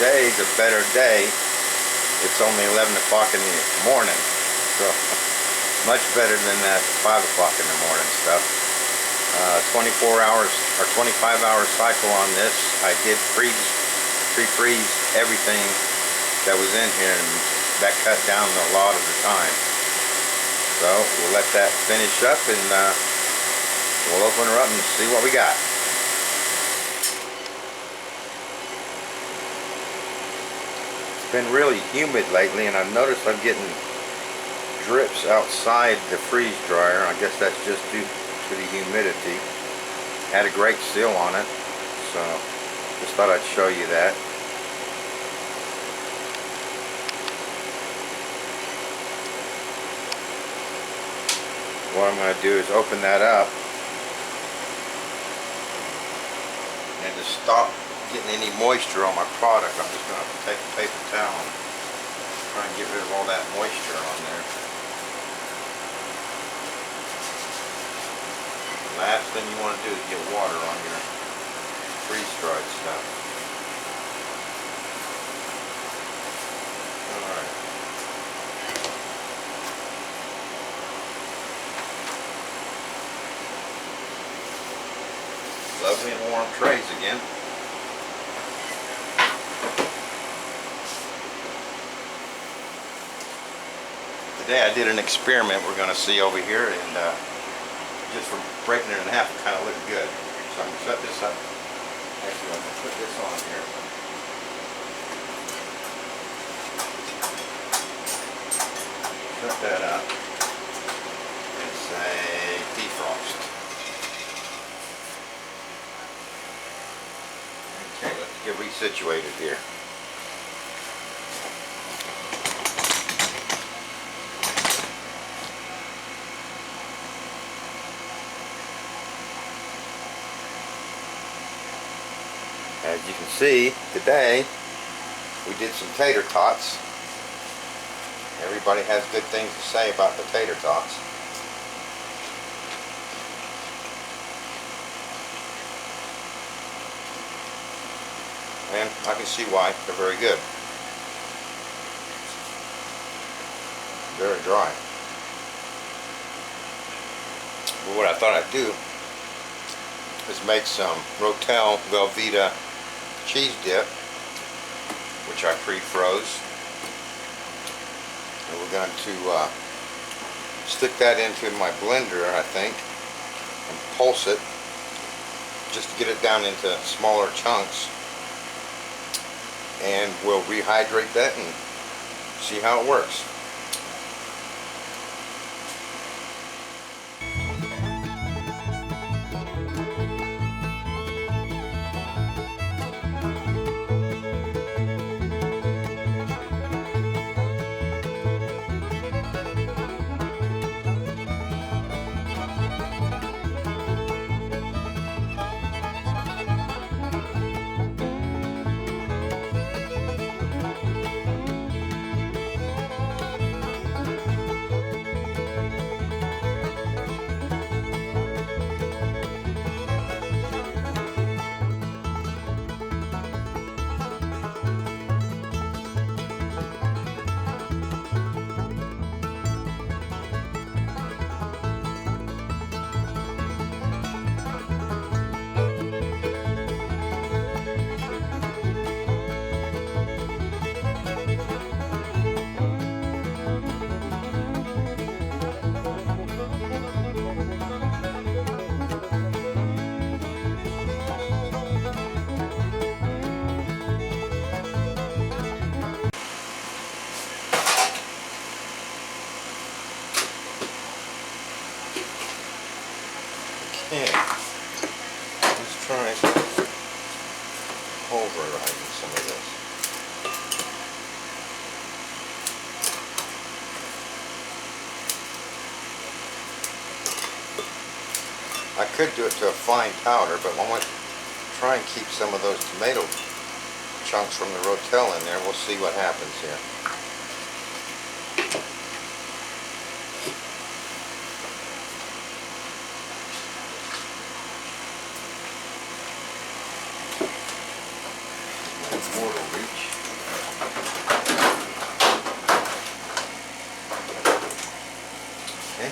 today's a better day. It's only 11 o'clock in the morning, so much better than that 5 o'clock in the morning stuff. 24 hours or 25-hour cycle on this. I did pre-freeze everything that was in here, and that cut down a lot of the time. So we'll let that finish up, and we'll open her up and see what we got. It's been really humid lately, and I've noticed I'm getting drips outside the freeze dryer. I guess that's just due to the humidity. Had a great seal on it, so just thought I'd show you that. What I'm going to do is open that up, and to stop getting any moisture on my product, I'm just going to take a paper towel and try and get rid of all that moisture on there. The last thing you want to do is get water on your freeze-dried stuff. Alright. Lovely and warm trays again. Today I did an experiment we're going to see over here, and just from breaking it in half, it kind of looked good. So I'm going to set this up. Actually, I'm going to put this on here. Shut that up and say defrost. Okay, let's get resituated here. As you can see, today we did some tater tots. Everybody has good things to say about the tater tots. And I can see why. They're very good. Very dry. But what I thought I'd do is make some Rotel Velveeta cheese dip, which I pre-froze, and we're going to stick that into my blender, I think, and pulse it just to get it down into smaller chunks, and we'll rehydrate that and see how it works. Okay, let's try pulverizing some of this. I could do it to a fine powder, but I want to try and keep some of those tomato chunks from the Rotel in there. We'll see what happens here. My mortar reach. Okay.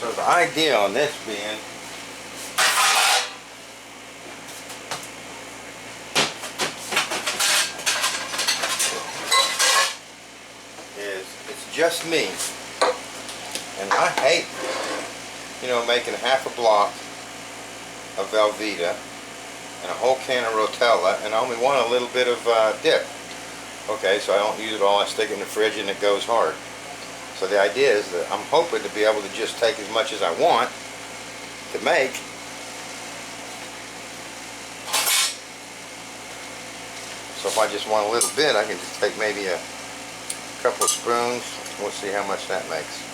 So the idea on this being is it's just me, and I hate, making half a block of Velveeta and a whole can of Rotella and I only want a little bit of dip. Okay, so I don't use it all, I stick it in the fridge and it goes hard. So the idea is that I'm hoping to be able to just take as much as I want to make. So if I just want a little bit, I can just take maybe a couple of spoons. We'll see how much that makes.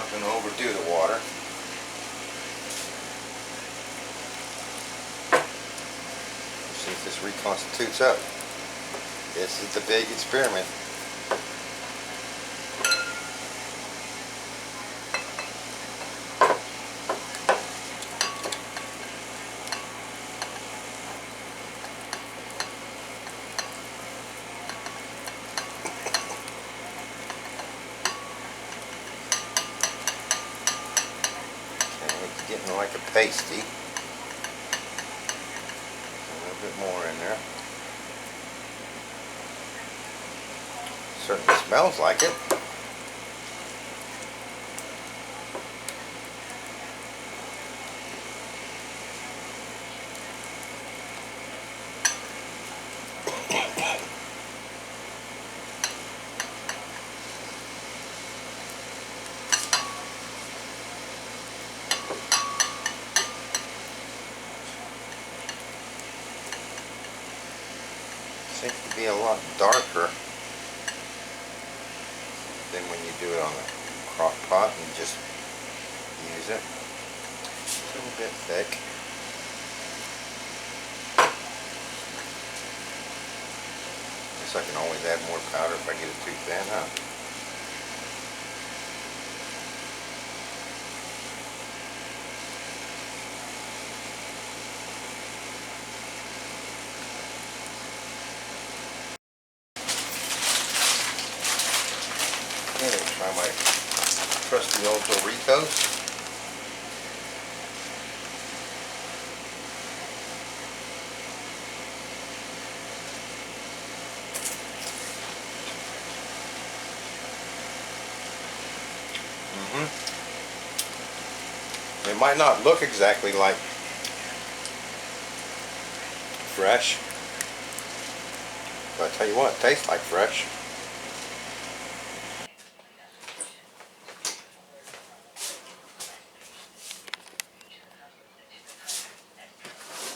Going to overdo the water. Let's see if this reconstitutes up. This is the big experiment. Getting like a pasty. A little bit more in there. Certainly smells like it. See? be a lot darker than when you do it on the crock pot and just use it. A little bit thick. Guess I can always add more powder if I get it too thin, huh? Okay, try my trusty old Doritos. They might not look exactly like fresh, but I tell you what, it tastes like fresh.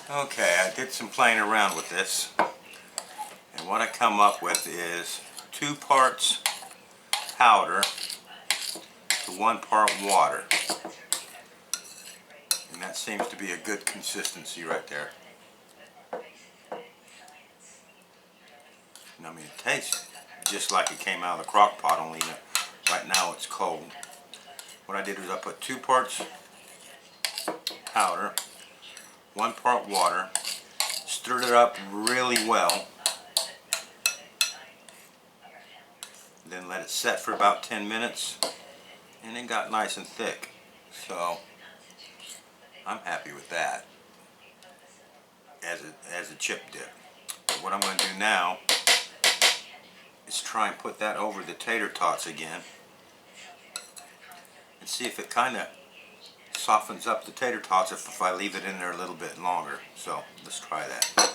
Okay, I did some playing around with this, and what I come up with is 2 parts powder to 1 part water. And that seems to be a good consistency right there. And I mean, it tastes just like it came out of the crock pot, only right now it's cold. What I did was I put 2 parts powder, 1 part water, stirred it up really well, then let it set for about 10 minutes, and it got nice and thick. So I'm happy with that as a chip dip. But what I'm going to do now is try and put that over the tater tots again and see if it kind of softens up the tater tots if I leave it in there a little bit longer. So let's try that.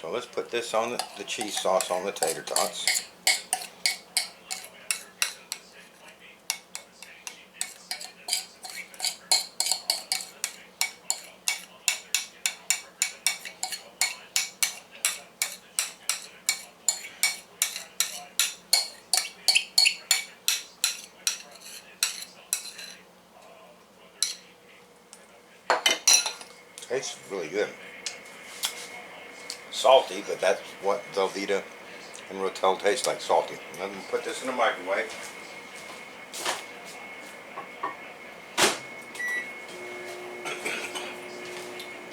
So let's put this on the cheese sauce on the tater tots. Tastes really good. Salty, but that's what Velveeta and Rotel taste like, salty. I'm going to put this in the microwave.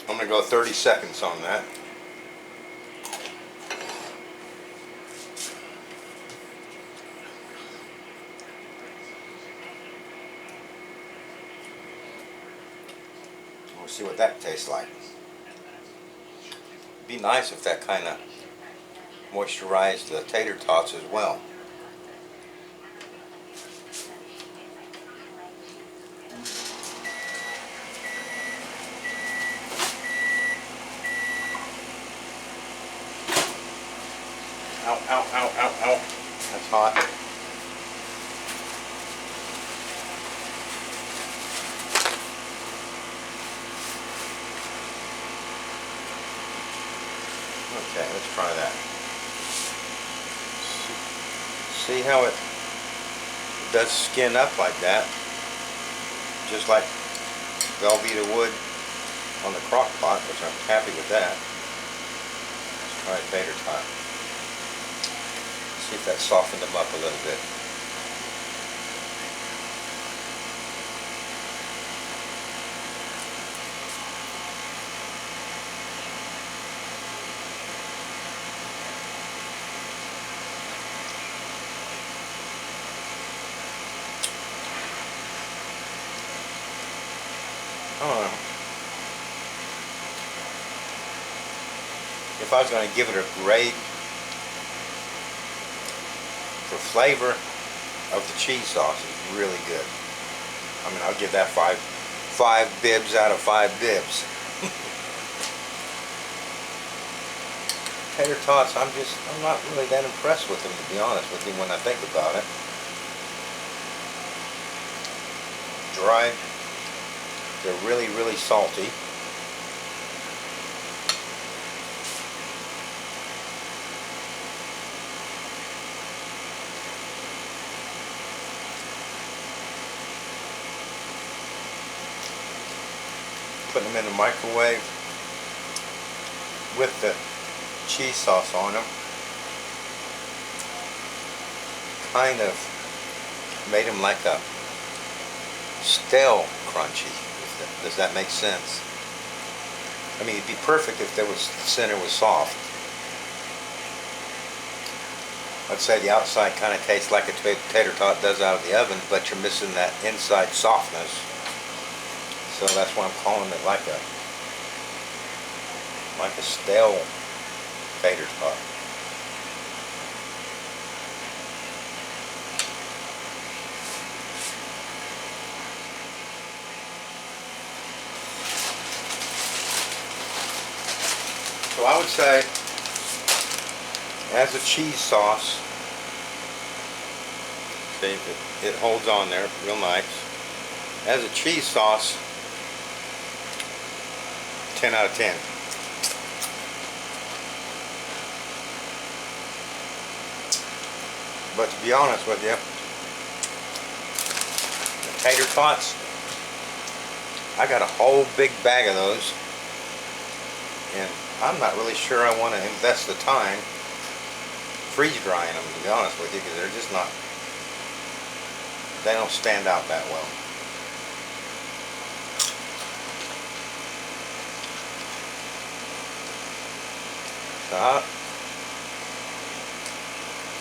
I'm going to go 30 seconds on that. We'll see what that tastes like. Be nice if that kind of moisturized the tater tots as well. Ow, ow, ow, ow, ow. That's hot. Okay, let's try that. See how it does skin up like that, just like Velveeta would on the crock pot, which I'm happy with that. Let's try a tater tot. See if that softened them up a little bit. I don't know. If I was going to give it a grade for flavor of the cheese sauce, it's really good. I mean, I'll give that five bibs out of 5 bibs. Tater Tots, I'm not really that impressed with them, to be honest with you, when I think about it. Dry. They're really, really salty. Putting them in the microwave with the cheese sauce on them kind of made them like a stale crunchy. Does that make sense? I mean, it'd be perfect if the center was soft. I'd say the outside kind of tastes like a tater tot does out of the oven, but you're missing that inside softness. So that's why I'm calling it like a stale tater tot. So I would say, as a cheese sauce, see, it holds on there real nice. As a cheese sauce, 10 out of 10. But to be honest with you, the tater tots, I got a whole big bag of those, and I'm not really sure I want to invest the time freeze drying them, to be honest with you, because they're just not, they don't stand out that well. So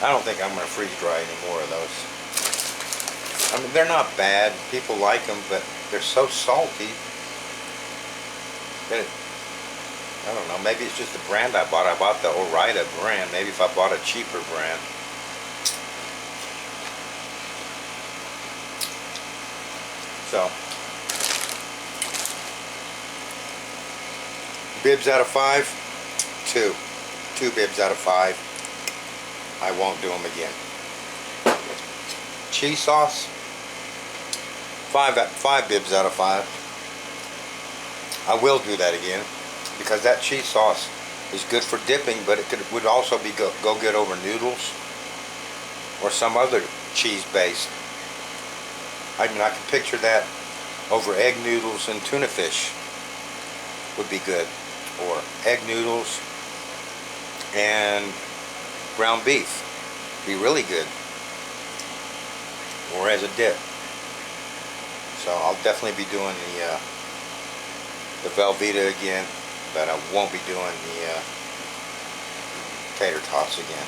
I don't think I'm going to freeze dry any more of those. I mean, they're not bad. People like them, but they're so salty that I don't know. Maybe it's just the brand I bought. I bought the Rehydrated brand. Maybe if I bought a cheaper brand. So, bibs out of 5, 2. 2 bibs out of 5. I won't do them again. Cheese sauce, 5 bibs out of 5. I will do that again, because that cheese sauce is good for dipping, but it would also be go good over noodles or some other cheese based. I mean, I can picture that over egg noodles and tuna fish would be good, or egg noodles and ground beef be really good, or as a dip. So I'll definitely be doing the Velveeta again, but I won't be doing the tater tots again.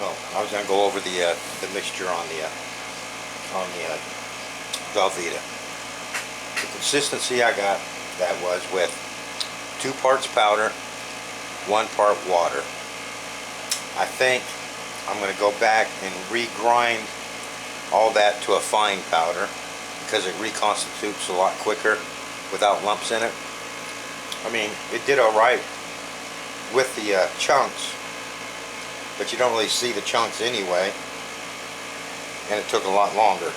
Oh, I was going to go over the mixture on the Velveeta. The consistency I got, that was with 2 parts powder, 1 part water. I think I'm going to go back and regrind all that to a fine powder, because it reconstitutes a lot quicker without lumps in it. I mean, it did alright with the chunks, but you don't really see the chunks anyway, and it took a lot longer.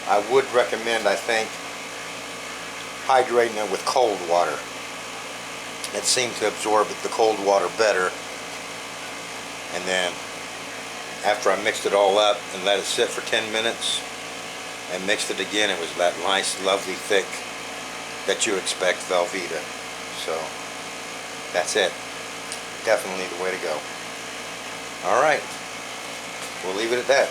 I would recommend, I think, hydrating it with cold water. It seemed to absorb the cold water better, and then after I mixed it all up and let it sit for 10 minutes and mixed it again, it was that nice, lovely, thick that you expect Velveeta. So that's it. Definitely the way to go. Alright, we'll leave it at that.